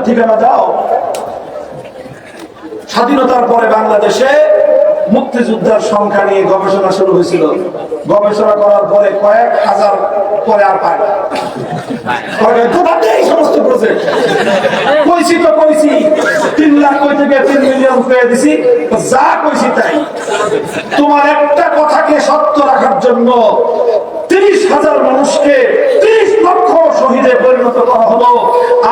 মুক্তিযোদ্ধার ঠিকানা দাও। স্বাধীনতার পরে বাংলাদেশে মুক্তিযোদ্ধার সংখ্যা নিয়ে গবেষণা শুরু হয়েছিল। গবেষণা করার পরে কয়েক হাজার, পরে আর পায় না। এই সমস্ত প্রজেক্ট কইছি তো কইছি, 3 লাখ কই থেকে 3 মিলিয়ন পেয়ে দিছি, যা কইছি তাই। তোমার একটা কথাকে সত্য রাখার জন্য 30,000 মানুষকে 30 লক্ষ শহীদে পরিণত করা হলো।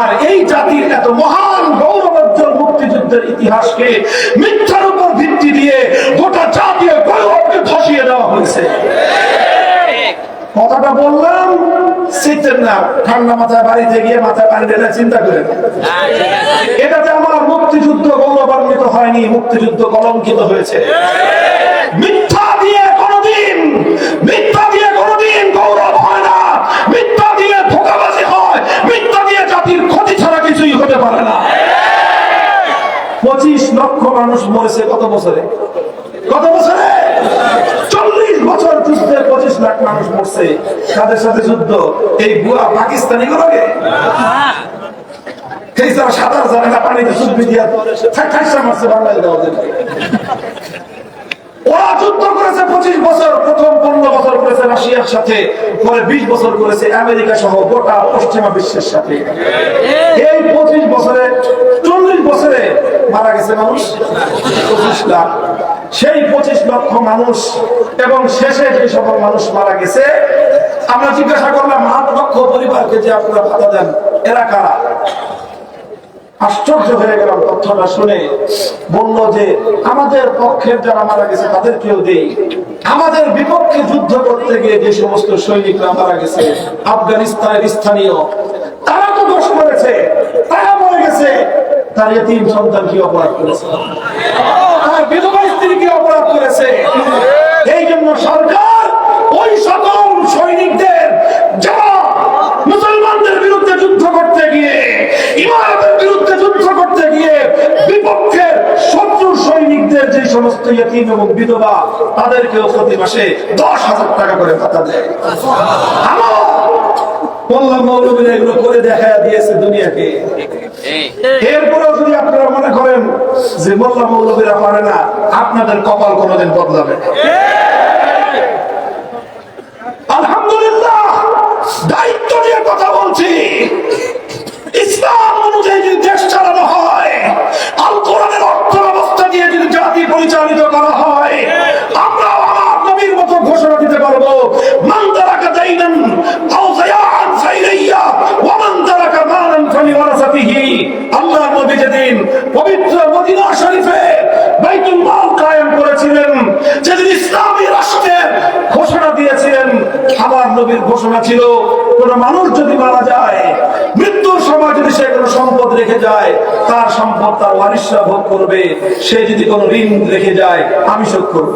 আর এই জাতির এত মহান গৌরবোজ্জ্বল মুক্তিযুদ্ধের ইতিহাসকে মিথ্যার উপর ভিত্তি দিয়ে গোটা জাতীয় গৌরবকে ধসিয়ে দেওয়া হয়েছে। কথাটা বললাম, শীতের না, ঠান্ডা মাথায় বাড়িতে গিয়ে মাথায় পানি ঢেলে চিন্তা করেন। এটাতে আমার মুক্তিযুদ্ধ গৌরবান্বিত হয়নি, মুক্তিযুদ্ধ কলঙ্কিত হয়েছে। মিথ্যা দিয়ে কোনদিন গৌরব হয় না, মিথ্যা দিয়ে ধোঁকাবাজি হয়, মিথ্যা দিয়ে জাতির ক্ষতি ছাড়া কিছুই হতে পারে না। 25 লক্ষ মানুষ মরেছে কত বছরে? 40 বছর যুদ্ধে 25 লাখ মানুষ মরছে। তাদের সাথে যুদ্ধ এই বুয়া পাকিস্তানি গুলোকে, এই যারা সাঁতার জানে না, পানিতে চুপি দিয়া ঠাইসা মারছে বাংলাদেশ। ওরা যুদ্ধ করেছে 25 বছর, প্রথম 15 বছর করেছে রাশিয়ার সাথে, পরে 20 বছর করেছে আমেরিকা সহ গোটা পশ্চিমা বিশ্বের সাথে। এই 25 বছরে 40 বছরে মারা গেছে মানুষ 25 লাখ। সেই 25 লক্ষ মানুষ এবং শেষে যে সকল মানুষ মারা গেছে, আমরা জিজ্ঞাসা করলাম 8 লক্ষ পরিবারকে যে আপনারা ভাতা দেন, এরা কারা? আশ্চর্য হয়ে গেলাম তথ্যটা শুনে। বললো যে আমাদের পক্ষের যারা মারা গেছে তাদেরকেও দেই, আমাদের বিপক্ষে যুদ্ধ করতে গিয়ে যে সমস্ত সৈনিকরা মারা গেছে আফগানিস্তানের স্থানীয়, তারা তো দোষ করেছে, তারা মরে গেছে, তার এতিম সন্তান কি অপরাধ করেছে? তার বিধবা স্ত্রী কি অপরাধ করেছে? এই জন্য সরকার ওই সকল সৈনিকদের যারা মুসলমানদের বিরুদ্ধে যুদ্ধ করতে গিয়ে, ইমারতের বিরুদ্ধে যুদ্ধ করতে গিয়ে বিপক্ষের শত্রু সৈনিকদের যে সমস্ত ইয়তীম এবং বিধবা, তাদেরকেও প্রতি মাসে 10,000 টাকা করে ভাতা দেয়। মোল্লা মৌলবীরা এগুলো করে দেখা দিয়েছে দুনিয়াকে। এরপরেও যদি আপনারা মনে করেন যে মোল্লা মৌলবীরা পারে না, আপনাদের কপাল কোনোদিন বদলাবে না। আলহামদুলিল্লাহ, দায়িত্ব নিয়ে কথা বলছি। ইসলাম অনুযায়ী যদি দেশ চালানো হয়, আল কোরআনের অর্থ ব্যবস্থা দিয়ে যদি জাতি পরিচালিত করা হয়, আমরা আমার নবীর মতো ঘোষণা দিতে পারবো, মান তারাকা দাইনান আও যায়ান ফাইলাইয়া ওয়া মান তারাকা মালান ফালিওয়ারাসাতিহি। আল্লাহর নবী যেদিন পবিত্র মদিনা শরীফে বাইতুল মাল কায়েম করেছিলেন, যেদিন ইসলামী রাষ্ট্রের ঘোষণা দিয়েছিলেন, আমার নবীর ঘোষণা ছিল কোন মানুষ যদি মারা যায়, মৃত্যুর সময় যদি সে কোনো সম্পদ রেখে যায়, তার সম্পদ তার ওয়ারিশরা ভোগ করবে। সে যদি কোনো ঋণ রেখে যায়, আমি শোধ করব।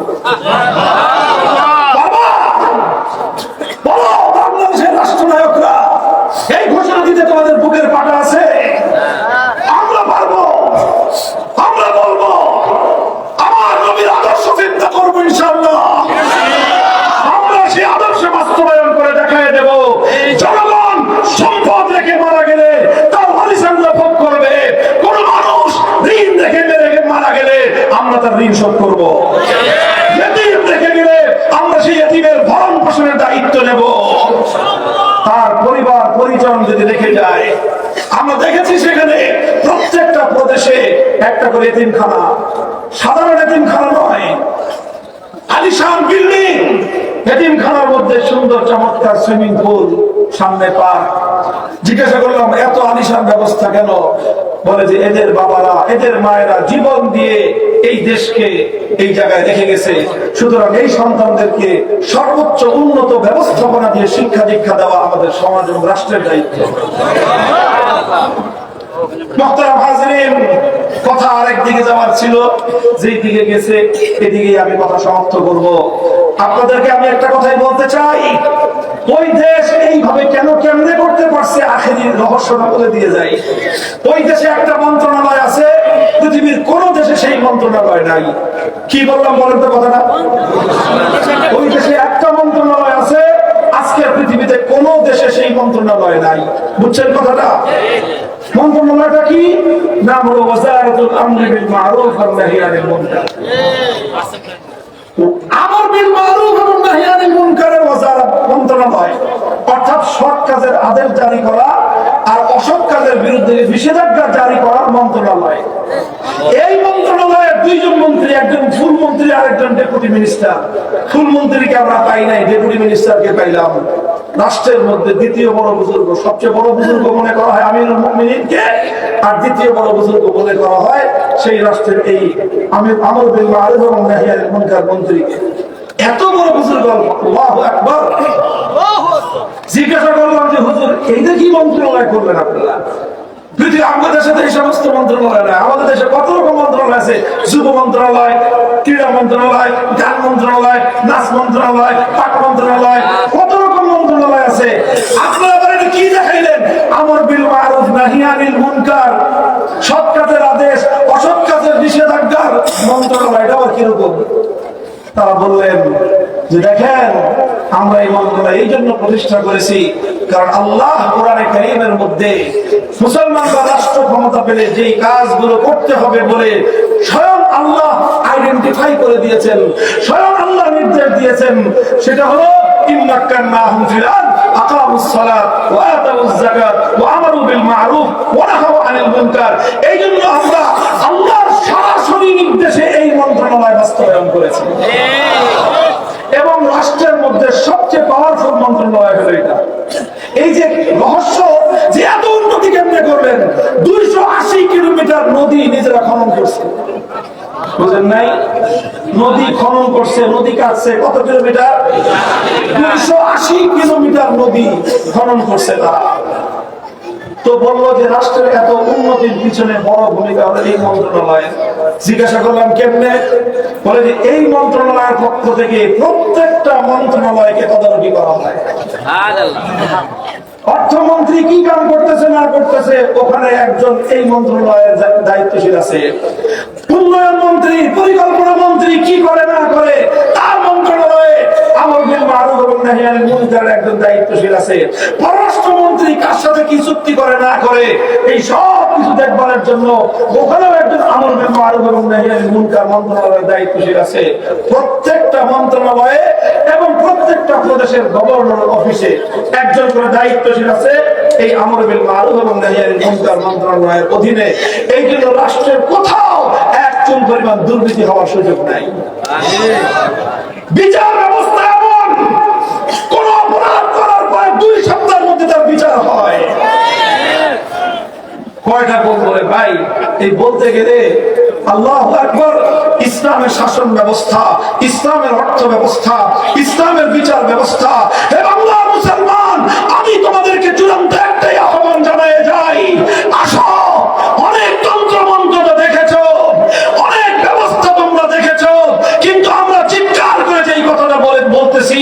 বলো বাংলাদেশের রাষ্ট্রনায়করা, এই ঘোষণা দিতে তোমাদের বুকের পাটা আছে? আমরা পারবো, আমরা বলবো, আমার নবীর আদর্শ চিন্তা করবো ইনশাআল্লাহ। আমরা সেই আদর্শ বাস্তবায়ন করে দেখায় দেব। জনগণ সম্পদ রেখে মারা গেলে তার ওয়ারিশরা ভোগ করবে। কোন মানুষ ঋণ রেখে মারা গেলে আমরা তার ঋণ শোধ করবো। ইতিম রেখে গেলে আমরা সেই ইতিমের ভরণ পোষণের দায়িত্ব নেব। তার পরিবার পরিজন যদি রেখে যায়, আমরা দেখেছি সেখানে প্রত্যেকটা প্রদেশে একটা করে এতিমখানা, সাধারণ এতিমখানা নয়, আলিশান বিল্ডিং। এতিমখানার মধ্যে সুন্দর চমৎকার সুইমিং পুল, সামনে পার্ক। জিজ্ঞাসা করলাম এত আলিশান ব্যবস্থা কেন? বলে যে এদের বাবারা, এদের মায়েরা জীবন দিয়ে এই দেশকে এই জায়গায় রেখে গেছে, সুতরাং এই সন্তানদেরকে সর্বোচ্চ উন্নত ব্যবস্থাপনা দিয়ে শিক্ষা দীক্ষা দেওয়া আমাদের সমাজ এবং রাষ্ট্রের দায়িত্ব। মুহতারাম হাজরিন, কথা আরেক দিকে যাওয়ার ছিল, যেই দিকে গেছে এদিকে আমি কথা সমাপ্ত করব। আপনাদেরকে আমি একটা কথাই বলতে চাই, ওই দেশ এইভাবে কেমনে করতে পারছে, আখেরি রহস্যটা বলে দিয়ে যায়। ওই দেশে একটা মন্ত্রণালয় আছে, পৃথিবীর কোন দেশে সেই মন্ত্রণালয় নাই। কি বললাম বলেন তো কথাটা? ওই দেশে একটা মন্ত্রণালয় আছে, আজকের পৃথিবীতে কোন দেশে সেই মন্ত্রণালয় নাই। বুঝছেন কথাটা? মন্ত্রণালয়টা কি? নাম হলো ওয়াজারাতুল আমরি বিল মারুফ ওয়ান নাহি আনিল মুনকার। আমর বিল মারুফ এবং নাহি আনিল মুনকারের ওয়াজারা মন্ত্রণালয়, অর্থাৎ সৎ কাজের আদেশ জারি করা আর অসৎ কাজের বিরুদ্ধে নিষেধাজ্ঞা জারি করার মন্ত্রণালয়। এই মন্ত্রণালয়ের দুইজন মন্ত্রী, একজন ফুল মন্ত্রী আর একজন ডেপুটি মিনিস্টার। ফুল মন্ত্রীকে আমরা পাই নাই, ডেপুটি মিনিস্টারকে পাইলাম। রাষ্ট্রের মধ্যে দ্বিতীয় বড় বুজুর্গ, সবচেয়ে বড় বুজুর্গ মনে করা হয় আমিরুল মুমিনিনকে, আর দ্বিতীয় বড় বুজুর্গ মনে করা হয় সেই রাষ্ট্রের এই আমর বিল মারুফ এবং নাহি আনিল মুনকার মন্ত্রীকে। এত বড় বুজুর্গ, আল্লাহু আকবার। জিজ্ঞাসা করলাম যে হুজুর, এইটা কি মন্ত্রণালয় করলেন আপনারা? পৃথিবী আমাদের দেশে এই সমস্ত মন্ত্রণালয় নয়, আমাদের দেশে কত রকম মন্ত্রণালয় আছে। যুব মন্ত্রণালয়, ক্রীড়া মন্ত্রণালয়, গান মন্ত্রণালয়, নাচ মন্ত্রণালয়, পাট মন্ত্রণালয়, কত রকম মন্ত্রণালয় আছে। আপনারা আবার এটা কি দেখাইলেন? আমর বিল মারুফ নাহি আনিল মুনকার, সৎ কাজের আদেশ অসৎ কাজের নিষেধাজ্ঞার মন্ত্রণালয়। এটা আবার কিরকম? তারা বললেন যে দেখেন, আমরা এই মন্ত্রণালয় এই জন্য প্রতিষ্ঠা করেছি কারণ আল্লাহ কোরআনে কারীমের মধ্যে মুসলমানরা রাষ্ট্র ক্ষমতা পেলে যে কাজগুলো করতে হবে বলে স্বয়ং আল্লাহ আইডেন্টিফাই করে দিয়েছেন, স্বয়ং আল্লাহ নির্দেশ দিয়েছেন। সেটা হলো ইন্নাকান্নাহুম ফিল আরদ আকামুস সালাত ওয়া আতাউজ যাকাত ওয়া আমারু বিল মারুফ ওয়া নাহাউ আনিল মুনকার। এইজন্য আমরা আল্লাহর সরাসরি নির্দেশে এই মন্ত্রণালয় বাস্তবায়ন করেছি। এবং রাষ্ট্রের মধ্যে সবচেয়ে পাওয়ারফুল মন্ত্রণালয় হলো এটা। এই যে রহস্য যে এত উন্নতি কেমনে করবেন, 280 কিলোমিটার নদী নিজেরা খনন করছে। বুঝেন নাই? নদী খনন করছে, নদী কাটছে। কত কিলোমিটার? 280 কিলোমিটার নদী খনন করছে তারা। তো বললো যে রাষ্ট্রের এত উন্নতির পিছনে বড় ভূমিকা হলো এই মন্ত্রণালয়। জিজ্ঞাসা করলাম কেমনে? বলে যে এই মন্ত্রণালয়ের পক্ষ থেকে প্রত্যেকটা মন্ত্রণালয়কে তদারকি করা হয়। অর্থমন্ত্রী কি কাম করতেছে না করতেছে ওখানে একজন এই মন্ত্রণালয়ের দায়িত্বশীল আছে। উন্নয়ন মন্ত্রী, পরিকল্পনা মন্ত্রী কি করে না করে তার মন্ত্রণালয়ে আমর বিল মারুফ এবং নাহি আনিল মুনকারের একজন দায়িত্বশীল আছে। পররাষ্ট্রমন্ত্রী কার সাথে কি চুক্তি করে না করে এই সব কিছু দেখভালের জন্য ওখানেও একজন আমর বিল মারুফ এবং নাহি আনিল মুনকার মন্ত্রণালয়ের দায়িত্বশীল আছে। প্রত্যেকটা মন্ত্রণালয়ে এবং প্রত্যেকটা প্রদেশের গভর্নর অফিসে একজন করে দায়িত্বশীল আছে এই আমর বিল মারুফ এবং নাহি আনিল মুনকার মন্ত্রণালয়ের অধীনে। এই জন্য রাষ্ট্রের কোথাও এক চুল পরিমাণ দুর্নীতি হওয়ার সুযোগ নাই। বিচার ব্যবস্থা এমন, কোন অপরাধ করার পরে 2 সপ্তাহের মধ্যে তার বিচার হয়। কয়টা বলবো রে ভাই? এই বলতে গেলে আল্লাহু আকবার। ইসলামের শাসন ব্যবস্থা, ইসলামের অর্থ ব্যবস্থা, ইসলামের বিচার ব্যবস্থা। হে বাংলা মুসলমান, আমি তোমাদেরকে চূড়ান্ত একটাই আহ্বান জানাতে যাই, আসো। অনেক তন্ত্র মন্ত্র তো দেখেছো, অনেক ব্যবস্থা তোমরা দেখেছো, কিন্তু আমরা চিৎকার করে যেই কথাটা বলতেছি,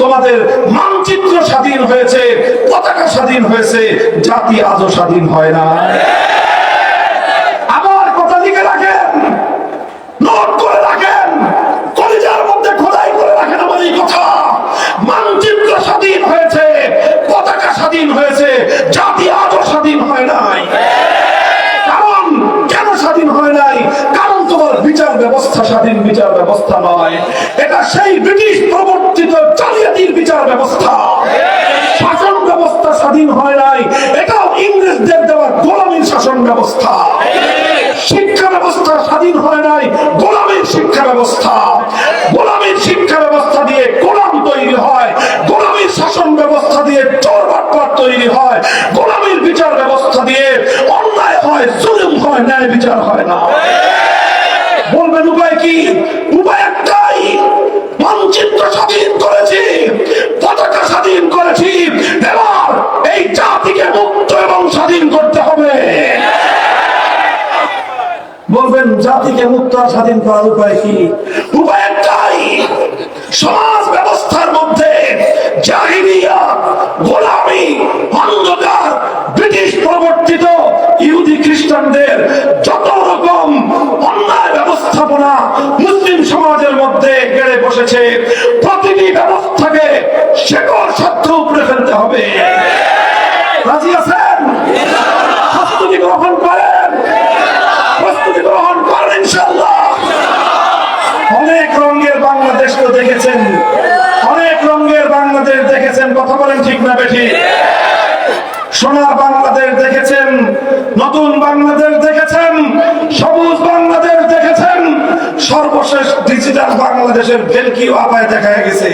তোমাদের মানচিত্র স্বাধীন হয়েছে, পতাকা স্বাধীন হয়েছে, জাতি আজও স্বাধীন হয় না। আমার কথা লিখে রাখেন, নোট করে রাখেন, কলিজার মধ্যে খোদাই করে রাখেন আমার এই কথা। মানচিত্র স্বাধীন হয়েছে, পতাকা স্বাধীন হয়েছে, জাতি আজও স্বাধীন হয় নাই। কারণ কেন স্বাধীন হয় নাই? কারণ তোমার বিচার ব্যবস্থা স্বাধীন বিচার ব্যবস্থা নয়, এটা সেই ব্রিটিশ প্রবর্তিত জালিয়াতির বিচার ব্যবস্থা। শাসন ব্যবস্থা স্বাধীন হয় নাই, এটাও ইংরেজদের দেওয়া গোলামীর শাসন ব্যবস্থা। শিক্ষা ব্যবস্থা স্বাধীন হয় নাই, গোলামীর শিক্ষা ব্যবস্থা। গোলামীর শিক্ষা ব্যবস্থা দিয়ে গোলাম তৈরি হয়, গোলামীর শাসন ব্যবস্থা দিয়ে চোর বাটপার তৈরি হয়, গোলামীর বিচার ব্যবস্থা দিয়ে অন্যায় হয়, জুলুম হয়, ন্যায় বিচার হয় না। বলবেন উপায় কি? উপায় একটাই, মানচিত্র স্বাধীন করেছি, পতাকা স্বাধীন করেছি, এবার এই জাতিকে মুক্ত এবং স্বাধীন করতে হবে। বলবেন জাতিকে মুক্ত আর স্বাধীন করার উপায় কি? উপায় একটাই, সমাজ ব্যবস্থার মধ্যে জাহিলিয়াত, গোলামি, অন্ধকার, ব্রিটিশ প্রবর্তিত ইহুদি খ্রিস্টানদের যত রকম অন্যায় ব্যবস্থাপনা মুসলিম সমাজের মধ্যে গেড়ে বসেছে, প্রতিটি ব্যবস্থাকে শেকড় সত্য প্রস্তুতি গ্রহণ করেন, প্রস্তুতি গ্রহণ করেন ইনশাআল্লাহ। অনেক রঙের বাংলাদেশ তো দেখেছেন, অনেক রঙের বাংলাদেশ দেখেছেন, কথা বলেন ঠিক না বেঠিক? সোনার বাংলাদেশ দেখেছেন, নতুন বাংলাদেশ দেখেছেন, সবুজ বাংলাদেশ দেখেছেন, সর্বশেষ ডিজিটাল বাংলাদেশের ভেলকিও আপায় দেখা গেছে।